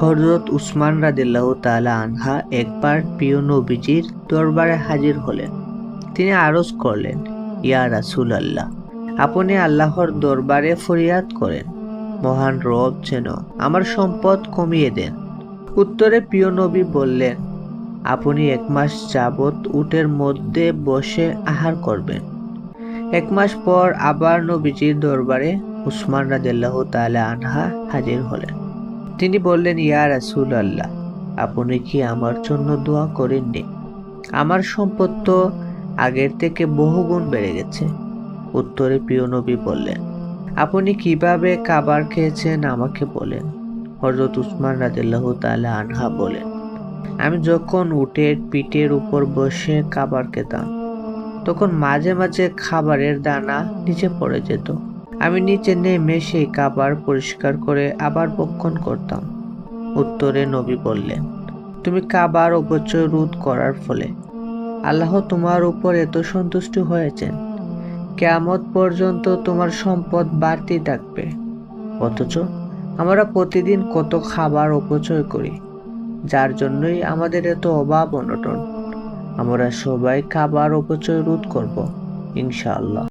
হযরত উসমান রাদিয়াল্লাহু তাআলা আনহা একবার প্রিয় নবীজির দরবারে হাজির হলেন। তিনি আরজ করলেন, ইয়া রাসূলাল্লাহ, আপনি আল্লাহর দরবারে ফরিয়াদ করেন, মহান রব যেন আমার সম্পদ কমিয়ে দেন। উত্তরে প্রিয় নবী বললেন, আপনি 1 মাস যাবৎ উটের মধ্যে বসে আহার করবেন। 1 মাস পর আবার নবীজির দরবারে উসমান রাদিয়াল্লাহু তাআলা আনহা হাজির হলেন। তিনি বললেন, ইয়া রাসূলাল্লাহ, আপনি কি আমার জন্য দোয়া করেননি? আমার সম্পদ তো আগের থেকে বহুগুণ বেড়ে গেছে। উত্তরে প্রিয় নবী বললেন, আপনি কিভাবে খাবার খেয়েছেন আমাকে বলেন। হযরত উসমান রাদিয়াল্লাহু তাআলা আনহা বলেন, আমি যখন উটের পিঠের উপর বসে খাবার খেতাম, তখন মাঝে মাঝে খাবারের দানা নিচে পড়ে যেত। আমি নিচে নেমে সেই খাবার পরিষ্কার করে আবার ভক্ষণ করতাম। উত্তরে নবী বললেন, তুমি খাবার অপচয় রোধ করার ফলে আল্লাহ তোমার উপর এত সন্তুষ্ট হয়েছেন, কিয়ামত পর্যন্ত তোমার সম্পদ বাড়তেই থাকবে। অথচ আমরা প্রতিদিন কত খাবার অপচয় করি, যার জন্যই আমাদের এত অভাব অনটন। আমরা সবাই খাবার অপচয় রোধ করব, ইনশাআল্লাহ।